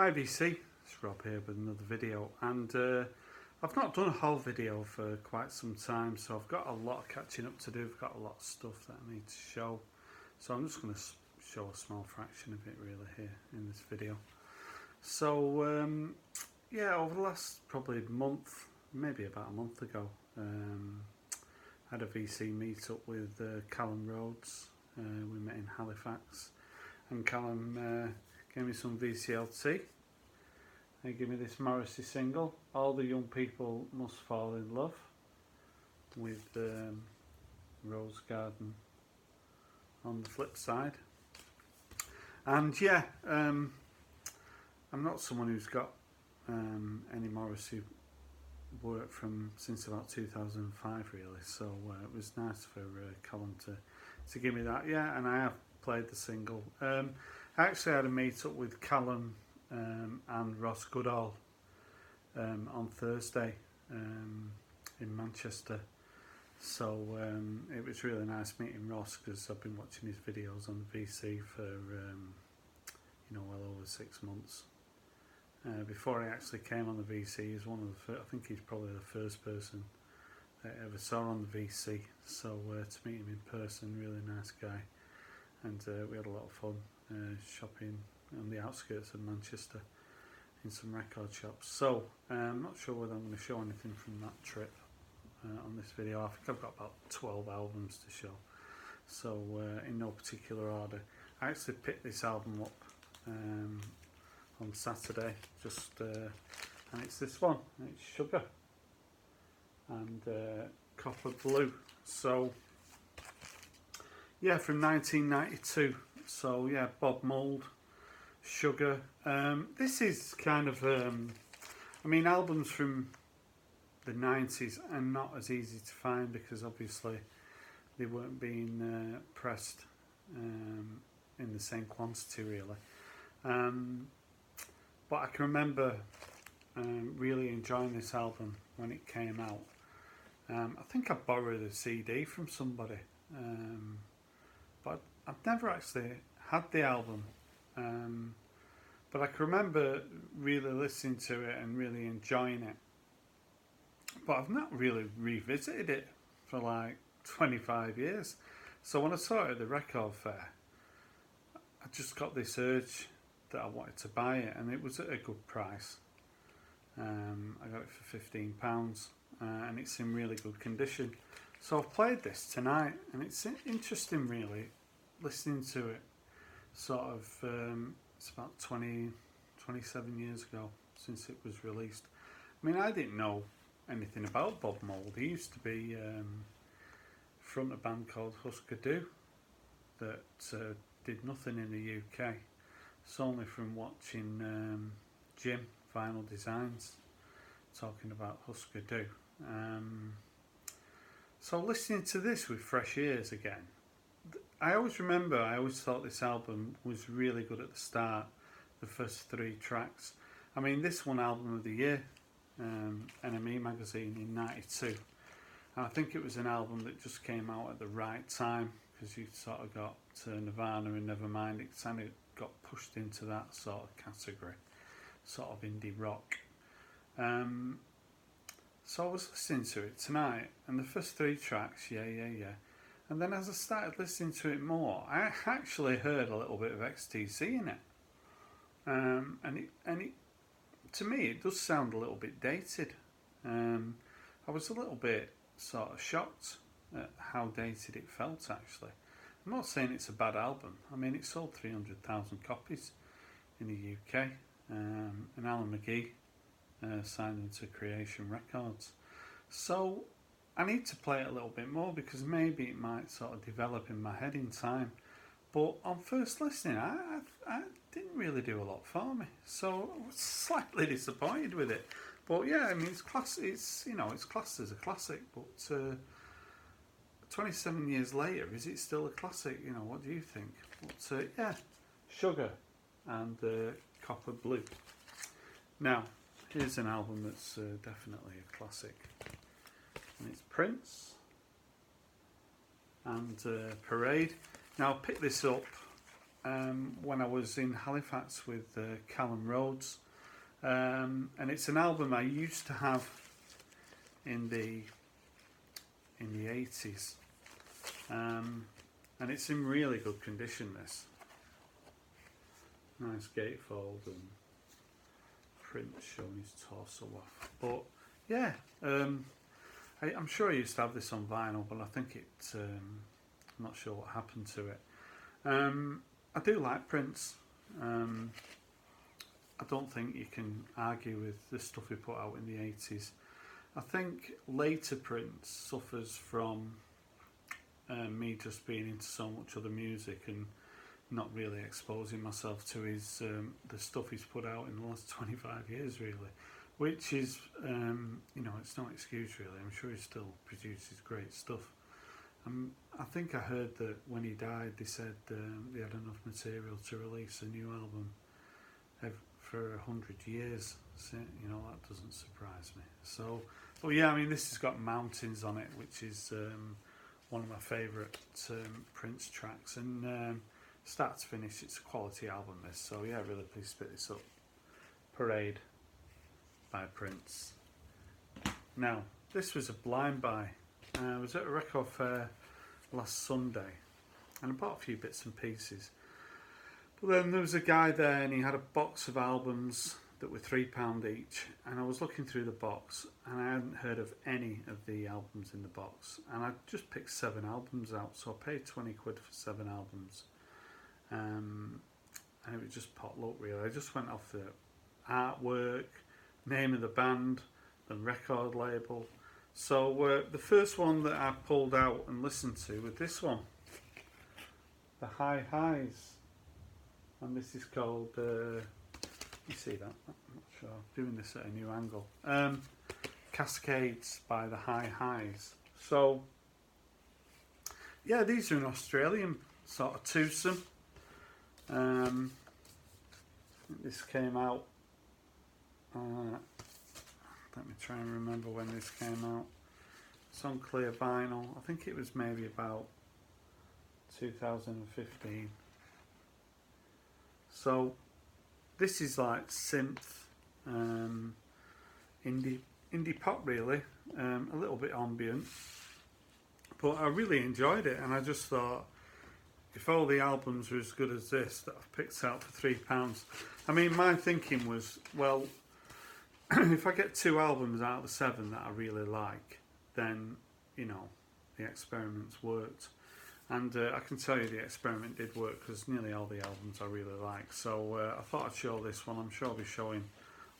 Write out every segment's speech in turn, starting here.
Hi VC, it's Rob here with another video, and I've not done a whole video for quite some time, so I've got a lot of catching up to do. I've got a lot of stuff that I need to show, so I'm just going to show a small fraction of it really here in this video. So yeah, over the last probably month, maybe about a month ago, I had a VC meetup with Callum Rhodes. We met in Halifax, and Callum gave me some VCLT. He gave me this Morrissey single, All the Young People Must Fall in Love, with Rose Garden on the flip side. And yeah, I'm not someone who's got any Morrissey work from since about 2005 really, so it was nice for Callum to give me that. Yeah, and I have played the single. I actually had a meet up with Callum and Ross Goodall on Thursday in Manchester, so it was really nice meeting Ross because I've been watching his videos on the VC for well over 6 months. Before he actually came on the VC, he's one of the I think he's probably the first person that I ever saw on the VC, so to meet him in person, really nice guy, and we had a lot of fun shopping on the outskirts of Manchester in some record shops. So I'm not sure whether I'm going to show anything from that trip on this video. I think I've got about 12 albums to show, so in no particular order. I actually picked this album up on Saturday, and it's this one, it's Sugar and Copper Blue. So yeah, from 1992. So yeah, Bob Mould, Sugar. This is kind of I mean, albums from the 90s are not as easy to find because obviously they weren't being pressed in the same quantity really. But I can remember really enjoying this album when it came out. I think I borrowed a CD from somebody, but I've never actually had the album. But I can remember really listening to it and really enjoying it. But I've not really revisited it for like 25 years. So when I saw it at the record fair, I just got this urge that I wanted to buy it, and it was at a good price. I got it for £15, and it's in really good condition. So I've played this tonight, and it's interesting really listening to it. Sort of it's about 27 years ago since it was released. I mean, I didn't know anything about Bob Mould. He used to be front a band called Husker Du that did nothing in the UK. It's only from watching Jim Vinyl Designs talking about Husker Du. So listening to this with fresh ears again, I always thought this album was really good at the start, the first 3 tracks. I mean, this won Album of the Year, NME magazine in '92. And I think it was an album that just came out at the right time, because you sort of got Nirvana and Nevermind. It kind of got pushed into that sort of category, sort of indie rock. So I was listening to it tonight, and the first 3 tracks, yeah. And then as I started listening to it more, I actually heard a little bit of XTC in it. And it to me, it does sound a little bit dated. I was a little bit sort of shocked at how dated it felt, actually. I'm not saying it's a bad album. I mean, it sold 300,000 copies in the UK. And Alan McGee signed them to Creation Records. So I need to play it a little bit more because maybe it might sort of develop in my head in time. But on first listening, I didn't really do a lot for me. So I was slightly disappointed with it. But yeah, I mean, it's classed as a classic. But 27 years later, is it still a classic? What do you think? But yeah, Sugar and Copper Blue. Now, here's an album that's definitely a classic. And it's Prince and Parade. Now I picked this up when I was in Halifax with Callum Rhodes, and it's an album I used to have in the 80s, and it's in really good condition. This nice gatefold and print showing his torso off. But yeah, I'm sure I used to have this on vinyl, but I think I'm not sure what happened to it. I do like Prince. I don't think you can argue with the stuff he put out in the 80s. I think later Prince suffers from me just being into so much other music and not really exposing myself to his the stuff he's put out in the last 25 years, really. Which is, it's no excuse, really. I'm sure he still produces great stuff. I think I heard that when he died, they said they had enough material to release a new album for 100 years. So, that doesn't surprise me. So, but yeah, I mean, this has got Mountains on it, which is one of my favourite Prince tracks. And start to finish, it's a quality album, this. So yeah, really please pick this up. Parade by Prince. Now, this was a blind buy. I was at a record fair last Sunday and I bought a few bits and pieces. But then there was a guy there and he had a box of albums that were £3 each, and I was looking through the box and I hadn't heard of any of the albums in the box, and I just picked 7 albums out, so I paid 20 quid for 7 albums. And it was just potluck, really. I just went off the artwork, name of the band, the record label. So the first one that I pulled out and listened to was this one, the High Highs, and this is called you see that? I'm not sure, I'm doing this at a new angle. Cascades by the High Highs. So yeah, these are an Australian sort of twosome. This came out, let me try and remember when this came out. It's on clear vinyl. I think it was maybe about 2015. So this is like synth, indie pop, really, a little bit ambient, but I really enjoyed it, and I just thought, if all the albums were as good as this that I've picked out for £3, I mean, my thinking was, well, if I get 2 albums out of the 7 that I really like, then, the experiment's worked. And I can tell you the experiment did work, because nearly all the albums I really like. So I thought I'd show this one. I'm sure I'll be showing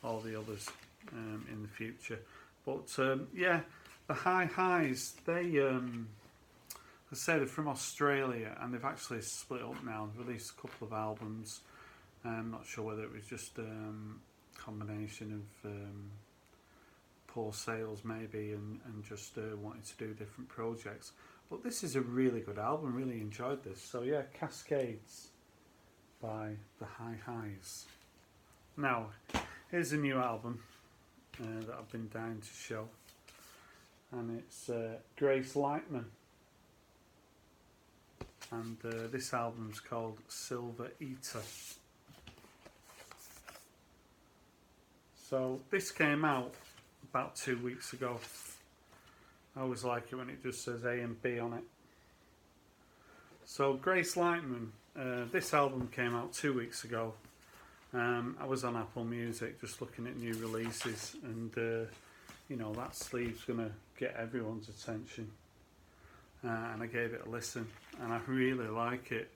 all the others in the future. But yeah, the High Highs, they, I say they're from Australia, and they've actually split up now. They've released a couple of albums. I'm not sure whether it was just a combination of poor sales maybe, and just wanting to do different projects. But this is a really good album, really enjoyed this. So yeah, Cascades by the High Highs. Now, here's a new album that I've been dying to show, and it's Grace Lightman. And this album's called Silver Eater. So this came out about 2 weeks ago. I always like it when it just says A and B on it. So Grace Lightman, this album came out 2 weeks ago. I was on Apple Music just looking at new releases, and that sleeve's going to get everyone's attention. And I gave it a listen, and I really like it.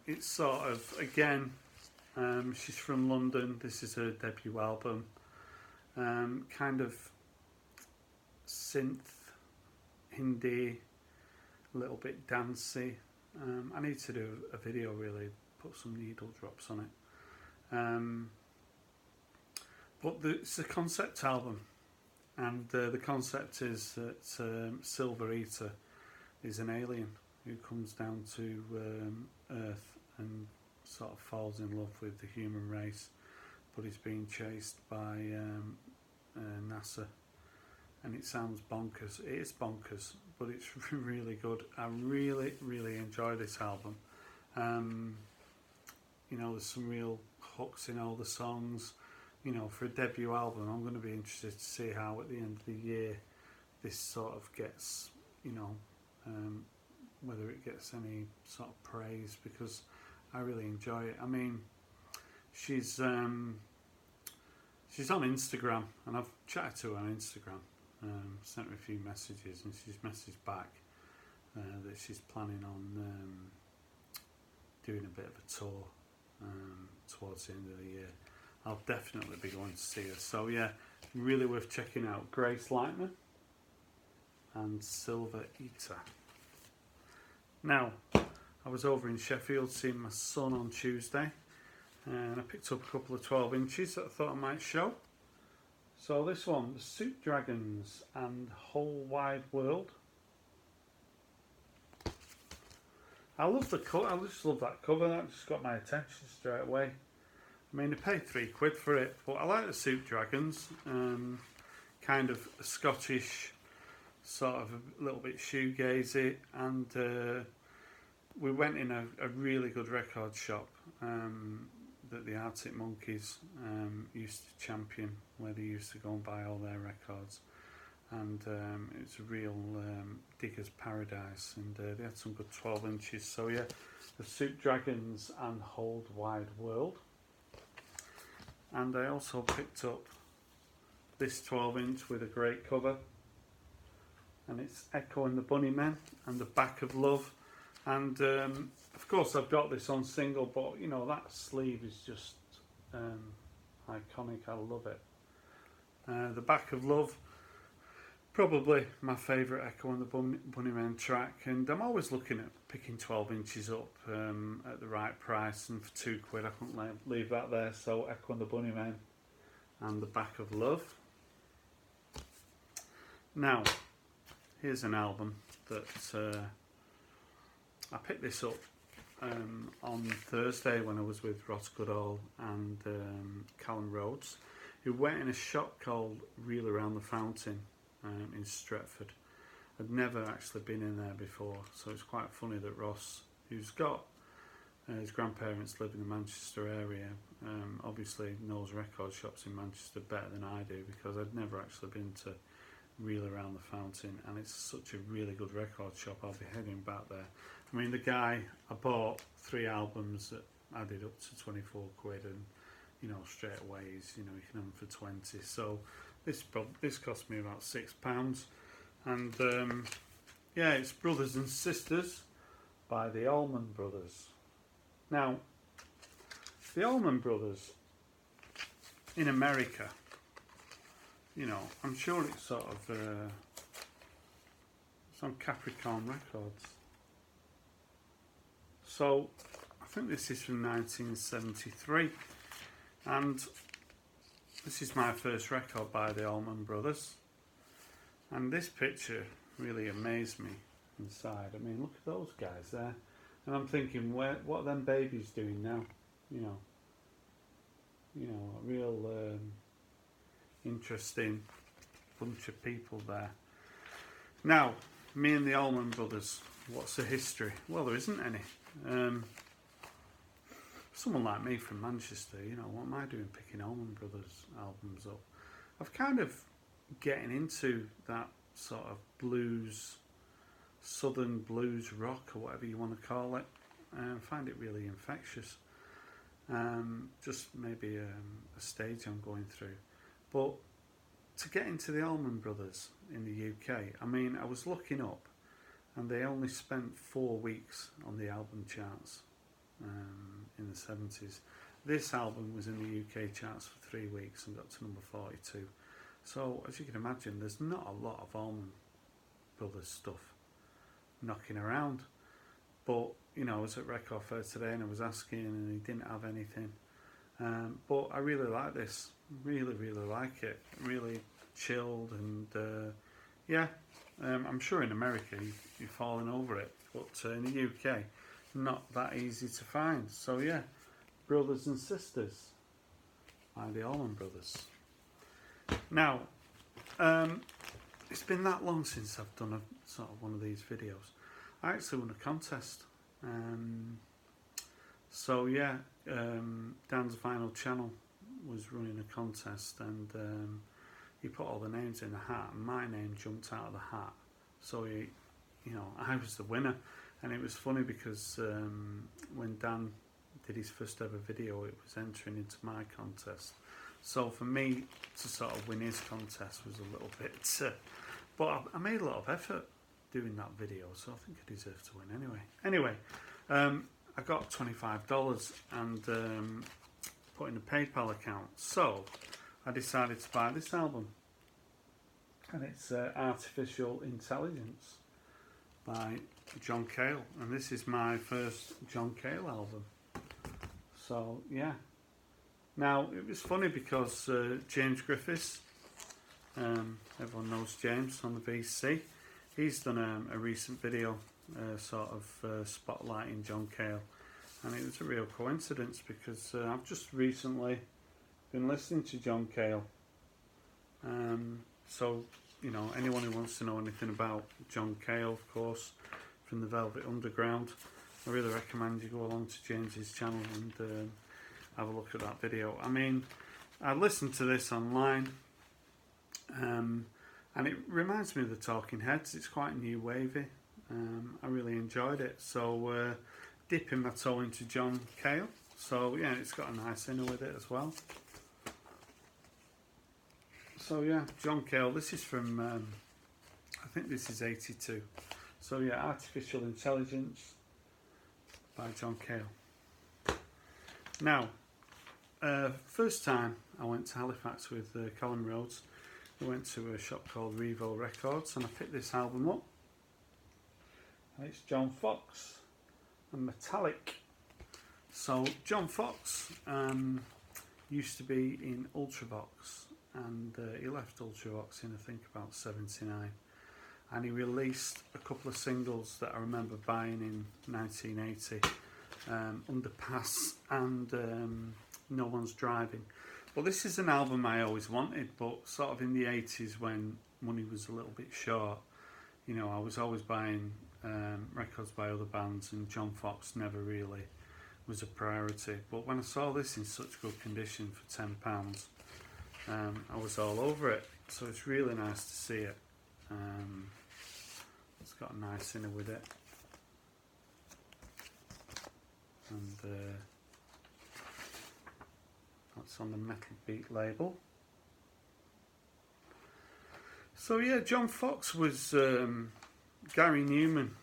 It's sort of, again, she's from London. This is her debut album. Kind of synth, Hindi, a little bit dancey. I need to do a video, really, put some needle drops on it. But it's a concept album, and the concept is that Silver Eater is an alien who comes down to Earth and sort of falls in love with the human race, but he's being chased by NASA. And it sounds bonkers. It is bonkers, but it's really good. I really, really enjoy this album. You know, there's some real hooks in all the songs. You know, for a debut album, I'm going to be interested to see how at the end of the year this sort of gets, you know, whether it gets any sort of praise, because I really enjoy it. I mean, she's on Instagram, and I've chatted to her on Instagram, sent her a few messages, and she's messaged back that she's planning on doing a bit of a tour towards the end of the year. I'll definitely be going to see her. So yeah, really worth checking out. Grace Lightman and Silver Eater. Now, I was over in Sheffield seeing my son on Tuesday, and I picked up a couple of 12 inches that I thought I might show. So this one, the Soup Dragons and Whole Wide World. I love the cover. I just love that cover. That just got my attention straight away. I mean, I paid £3 for it, but I like the Soup Dragons. Kind of a Scottish, sort of a little bit shoegazy, and we went in a really good record shop that the Arctic Monkees used to champion, where they used to go and buy all their records. And it's a real digger's paradise, and they had some good 12 inches. So yeah, the Soup Dragons and Whole Wide World. And I also picked up this 12 inch with a great cover, and it's Echo and the Bunnymen and the Back of Love. And of course I've got this on single, but you know, that sleeve is just iconic. I love it. The Back of Love, probably my favourite Echo and the Bunnymen track, and I'm always looking at picking 12 inches up at the right price, and for £2 I couldn't leave that there. So Echo and the Bunnymen and the Back of Love. Now, here's an album that I picked this up on Thursday when I was with Ross Goodall and Callum Rhodes, who went in a shop called Reel Around the Fountain in Stretford. I'd never actually been in there before, so it's quite funny that Ross, who's got his grandparents live in the Manchester area, obviously knows record shops in Manchester better than I do, because I'd never actually been to Reel Around the Fountain, and it's such a really good record shop. I'll be heading back there. I mean, the guy, I bought 3 albums that added up to £24, and you know, straight away he's, you know, you can have them for 20. So this cost me about £6, and yeah, it's Brothers and Sisters by the Allman Brothers. Now, the Allman Brothers in America, you know, I'm sure it's sort of it's on Capricorn Records. So I think this is from 1973, and this is my first record by the Allman Brothers, and this picture really amazed me inside. I mean, look at those guys there, and I'm thinking, what are them babies doing now? You know, a real interesting bunch of people there. Now, me and the Allman Brothers, what's the history? Well, there isn't any. Someone like me from Manchester, you know, what am I doing picking Allman Brothers albums up? I've kind of getting into that sort of blues, southern blues rock, or whatever you want to call it. I find it really infectious. Just maybe a stage I'm going through. But to get into the Allman Brothers in the UK, I mean, I was looking up, and they only spent 4 weeks on the album charts in the 70s. This album was in the UK charts for 3 weeks and got to number 42. So, as you can imagine, there's not a lot of Allman Brothers stuff knocking around. But, you know, I was at Record Fair today and I was asking, and he didn't have anything. But I really like this. Really, really like it. Really chilled, and yeah, I'm sure in America you're falling over it, but in the UK, not that easy to find. So yeah, Brothers and Sisters by the Allman Brothers. Now, it's been that long since I've done a sort of one of these videos. I actually won a contest So yeah, Dan's Vinyl channel was running a contest, and he put all the names in a hat, and my name jumped out of the hat. So I was the winner, and it was funny because when Dan did his first ever video, it was entering into my contest. So for me to sort of win his contest was a little bit, but I made a lot of effort doing that video, so I think I deserve to win anyway. I got $25 and put in a PayPal account. So I decided to buy this album, and it's Artificial Intelligence by John Cale, and this is my first John Cale album. So yeah. Now it was funny because James Griffiths, everyone knows James on the VC, he's done a recent video sort of spotlighting John Cale, and it was a real coincidence because I've just recently been listening to John Cale. So anyone who wants to know anything about John Cale, of course, from the Velvet Underground, I really recommend you go along to James's channel and have a look at that video. I mean, I listened to this online, and it reminds me of the Talking Heads. It's quite new wavy. I really enjoyed it. So dipping my toe into John Cale. So yeah, it's got a nice inner with it as well. So yeah, John Cale. This is from I think this is 82. So yeah, Artificial Intelligence by John Cale. Now, first time I went to Halifax with Colin Rhodes, we went to a shop called Revo Records, and I picked this album up. And it's John Fox and Metallic. So John Fox used to be in Ultravox, and he left Ultravox in I think about 79, and he released a couple of singles that I remember buying in 1980, Underpass and No One's Driving. Well, this is an album I always wanted, but sort of in the 80s when money was a little bit short, I was always buying records by other bands, and John Fox never really was a priority. But when I saw this in such good condition for £10, I was all over it. So it's really nice to see it. It's got a nice inner with it, and that's on the Metal Beat label. So yeah, John Fox was Gary Newman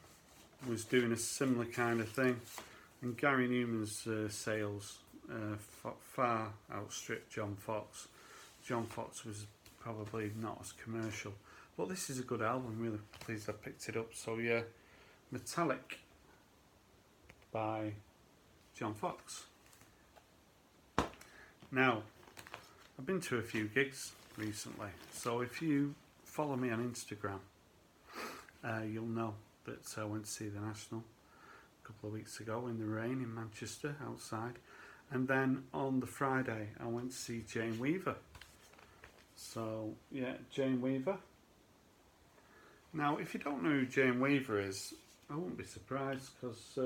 was doing a similar kind of thing, and Gary Newman's sales far outstripped John Fox. John Fox was probably not as commercial, but this is a good album. Really pleased I picked it up. So yeah, Metallic by John Fox. Now, I've been to a few gigs recently, so if you follow me on Instagram, you'll know that I went to see the National a couple of weeks ago in the rain in Manchester outside, and then on the Friday I went to see Jane Weaver. So yeah, Jane Weaver. Now, if you don't know who Jane Weaver is, I wouldn't be surprised because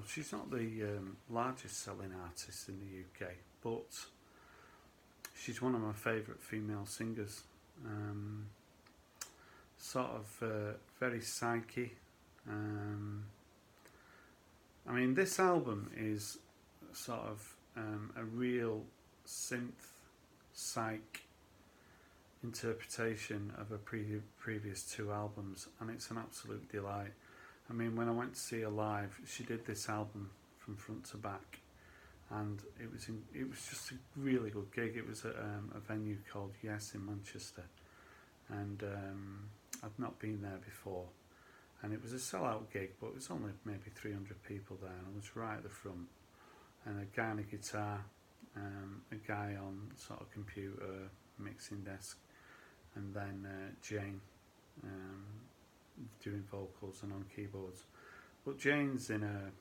she's not the largest selling artist in the UK, but she's one of my favourite female singers. Sort of very psyche. I mean, this album is sort of a real synth psych interpretation of her previous two albums, and it's an absolute delight. I mean, when I went to see her live, she did this album from front to back, and it was just a really good gig. It was at a venue called Yes in Manchester, and I'd not been there before, and it was a sellout gig, but it was only maybe 300 people there, and I was right at the front, and a guy on a guitar, a guy on sort of computer mixing desk, and then Jane doing vocals and on keyboards. But Jane's in her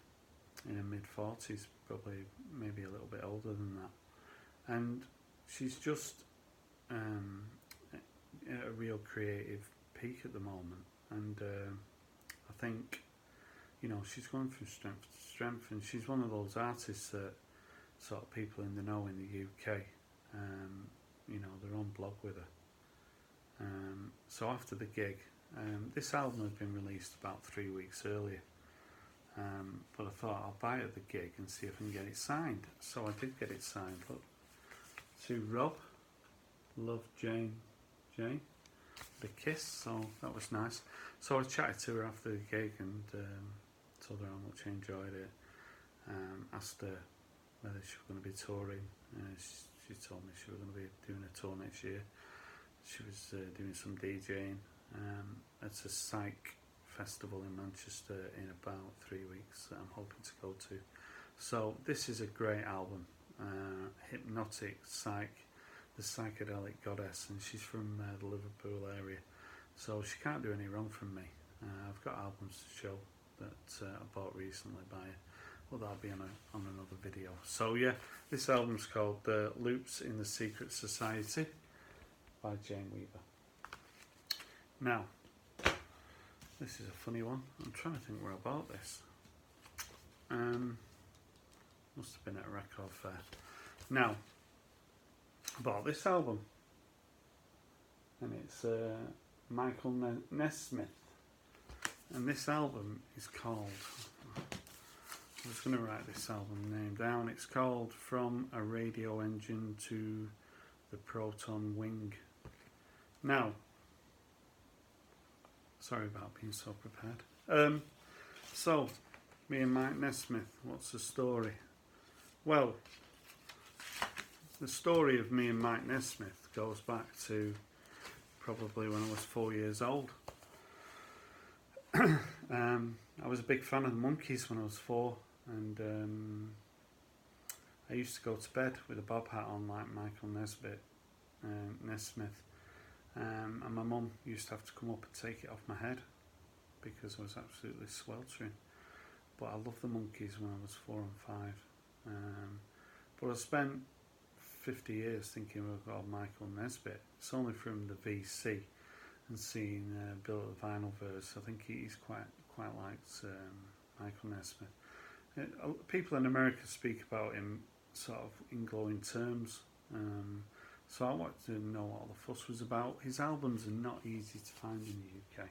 mid-40s, probably maybe a little bit older than that, and she's just at a real creative peak at the moment, and I think you know, she's going from strength to strength, and she's one of those artists that sort of people in the know in the UK, you know, they're on blog with her. So after the gig, this album had been released about 3 weeks earlier, but I thought I'll buy it at the gig and see if I can get it signed. So I did get it signed. Look, to Rob, love Jane, the kiss. So that was nice. So I chatted to her after the gig and told her how much I enjoyed it. Asked her whether she was going to be touring. She told me she was going to be doing a tour next year. She was doing some DJing. It's a psych festival in Manchester in about 3 weeks that I'm hoping to go to. So this is a great album. Hypnotic Psych, the psychedelic goddess, and she's from the Liverpool area, so she can't do any wrong from me. I've got albums to show that I bought recently by her. Well, that'll be on another video. So yeah, this album's called Loops in the Secret Society by Jane Weaver. Now, this is a funny one. I'm trying to think where I bought this. Must have been at a record fair. Now, I bought this album, and it's Michael Nesmith, and this album is called, I was going to write this album name down, it's called From a Radio Engine to the Proton Wing. Now, sorry about being so prepared. So, me and Mike Nesmith, what's the story? Well, the story of me and Mike Nesmith goes back to probably when I was 4 years old. I was a big fan of the Monkees when I was 4, and I used to go to bed with a bob hat on like Michael Nesmith, and my mum used to have to come up and take it off my head because I was absolutely sweltering. But I loved the Monkees when I was 4 and 5. But I spent 50 years thinking about Michael Nesmith. It's only from the VC and seeing Bill at the Vinyl Verse. I think he's quite liked Michael Nesmith. People in America speak about him sort of in glowing terms. So I wanted to know what all the fuss was about. His albums are not easy to find in the UK.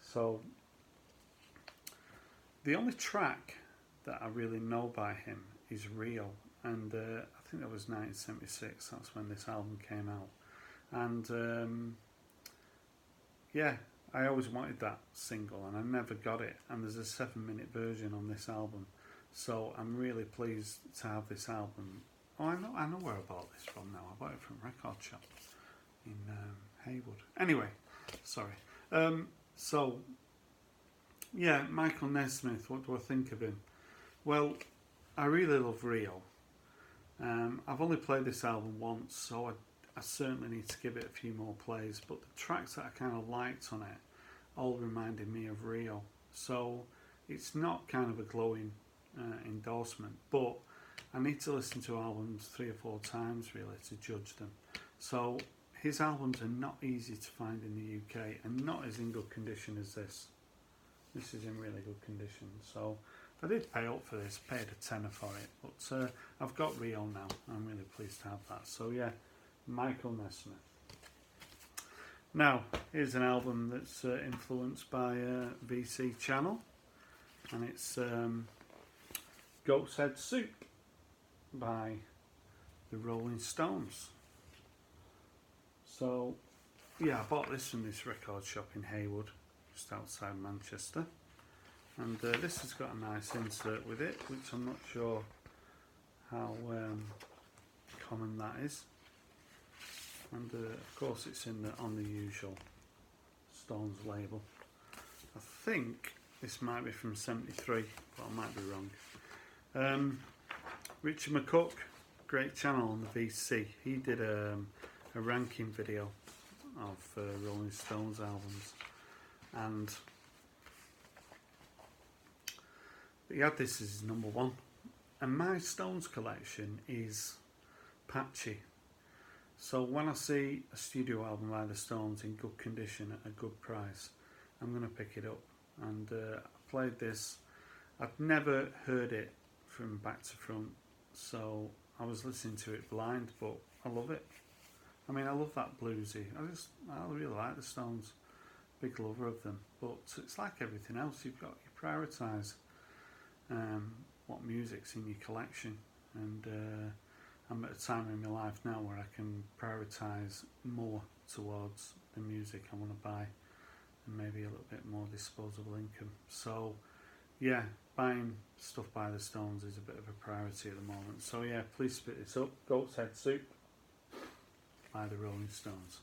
So the only track that I really know by him is Rio, and I think that was 1976, that's when this album came out. And yeah, I always wanted that single and I never got it, and there's a 7-minute version on this album, so I'm really pleased to have this album. Oh, I know where I bought this from now. I bought it from Record Shop in Haywood. Anyway, sorry. So yeah, Michael Nesmith, what do I think of him? Well, I really love Rio. I've only played this album once, so I certainly need to give it a few more plays, but the tracks that I kind of liked on it all reminded me of Rio. So it's not kind of a glowing endorsement, but I need to listen to albums 3 or 4 times really to judge them. So his albums are not easy to find in the UK and not as in good condition as this. This is in really good condition. So I did pay up for this, paid a tenner for it, but I've got Rio now. I'm really pleased to have that. So yeah, Michael Nesmith. Now, here's an album that's influenced by VC Channel, and it's Goat's Head Soup by the Rolling Stones. So yeah, I bought this from this record shop in Haywood, just outside Manchester. And this has got a nice insert with it, which I'm not sure how common that is. And of course it's on the usual Stones label. I think this might be from 73, but I might be wrong. Richard McCook, great channel on the VC. He did a ranking video of Rolling Stones albums, and he had this as his number 1. And my Stones collection is patchy. So when I see a studio album by the Stones in good condition at a good price, I'm going to pick it up. And played this. I'd never heard it from back to front, so I was listening to it blind, but I love it. I mean, I love that bluesy. I really like the Stones. Big lover of them. But it's like everything else. You prioritise what music's in your collection, and I'm at a time in my life now where I can prioritise more towards the music I want to buy, and maybe a little bit more disposable income. So yeah, buying stuff by the Stones is a bit of a priority at the moment. So yeah, please spit this up. Goat's Head Soup by the Rolling Stones.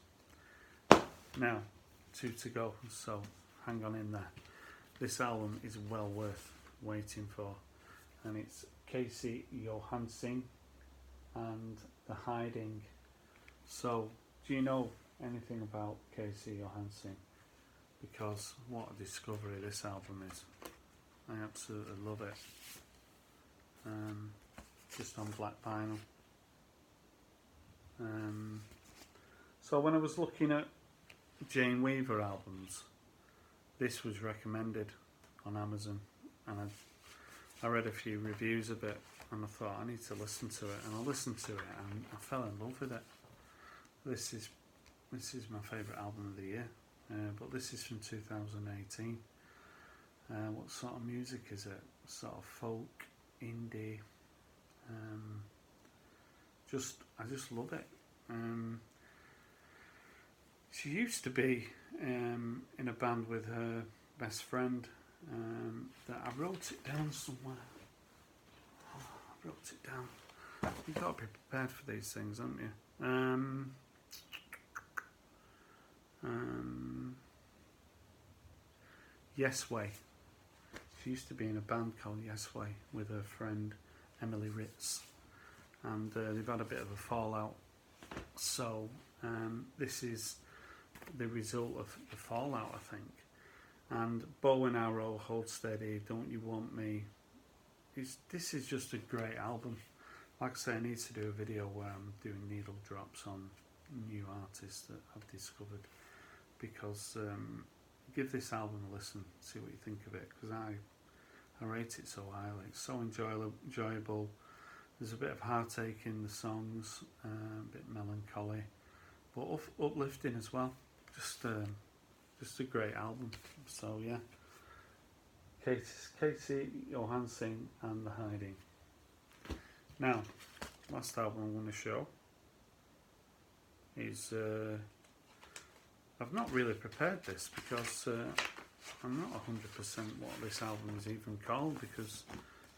Now, 2 to go, so hang on in there. This album is well worth waiting for, and it's Kacey, Johansing and The Hiding. So, do you know anything about Kacey Johansing? Because what a discovery this album is. I absolutely love it. Just on black vinyl. So when I was looking at Jane Weaver albums, this was recommended on Amazon, and I read a few reviews of it, and I thought I need to listen to it, and I listened to it, and I fell in love with it. This is my favourite album of the year, but this is from 2018. What sort of music is it? Sort of folk, indie. I just love it. She used to be in a band with her best friend. That I wrote it down somewhere. I wrote it down. You've got to be prepared for these things, haven't you? Yes Way. She used to be in a band called Yes Way with her friend Emily Ritz, and they've had a bit of a fallout. So this is the result of the fallout, I think. And Bow and Arrow, Hold Steady, Don't You Want Me. This is just a great album. Like I say, I need to do a video where I'm doing needle drops on new artists that I've discovered, because give this album a listen, see what you think of it, because I rate it so highly. It's so enjoyable. There's a bit of heartache in the songs, a bit melancholy, but uplifting as well. Just a great album. So yeah, Kacey, Johansing and The Hiding. Now, last album I'm going to show is I've not really prepared this, because I'm not 100% what this album is even called, because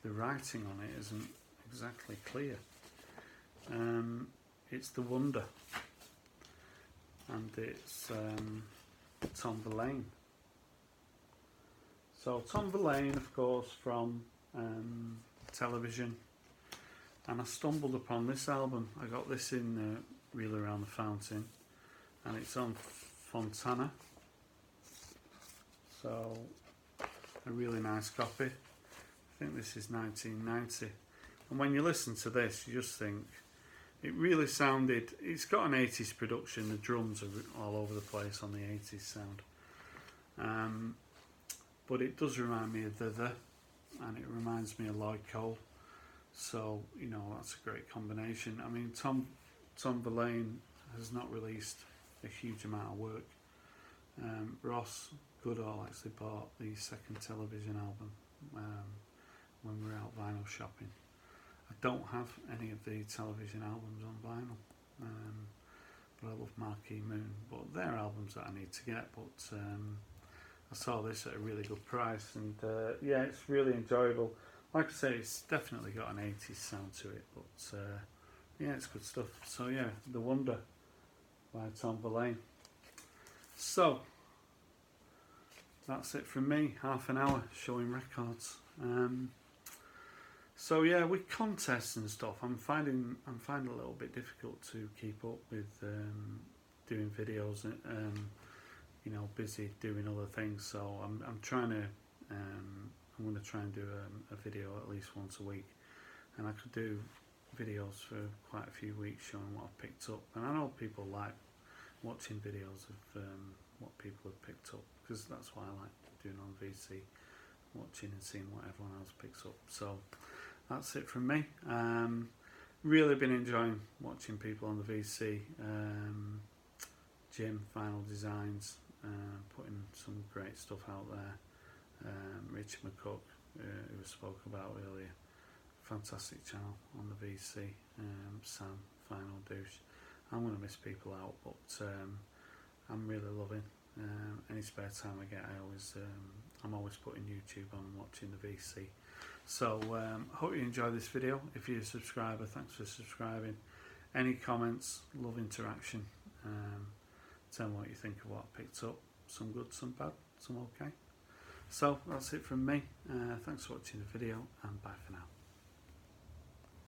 the writing on it isn't exactly clear. It's The Wonder, and it's Tom Verlaine. So Tom Verlaine, of course, from television, and I stumbled upon this album. I got this in Reel Around the Fountain, and it's on Fontana, so a really nice copy. I think this is 1990, and when you listen to this, you just think it really sounded, it's got an 80s production. The drums are all over the place on the 80s sound, but it does remind me of The, and it reminds me of Lloyd Cole, so you know, that's a great combination. I mean, Tom Verlaine has not released a huge amount of work. Ross Goodall actually bought the second television album when we were out vinyl shopping. I don't have any of the television albums on vinyl, but I love Marquee Moon. But they're albums that I need to get. But I saw this at a really good price, and yeah, it's really enjoyable. Like I say, it's definitely got an 80s sound to it, but yeah, it's good stuff. So yeah, The Wonder by Tom Verlaine. So that's it from me. Half an hour showing records. So yeah, with contests and stuff, I'm finding it a little bit difficult to keep up with doing videos. You know, busy doing other things. So I'm trying to. I'm going to try and do a video at least once a week, and I could do videos for quite a few weeks showing what I've picked up. And I know people like watching videos of what people have picked up, because that's why I like doing on VC, watching and seeing what everyone else picks up. So that's it from me. Really been enjoying watching people on the VC. Jim, Final Designs, putting some great stuff out there. Richard McCook, who was spoke about earlier, fantastic channel on the VC. Sam, Final Douche. I'm going to miss people out, but I'm really loving any spare time I get. I'm always putting YouTube on and watching the VC. So hope you enjoy this video. If you're a subscriber, thanks for subscribing. Any comments, love interaction. Tell me what you think of what I picked up. Some good, some bad, some okay. So that's it from me. Thanks for watching the video, and bye for now.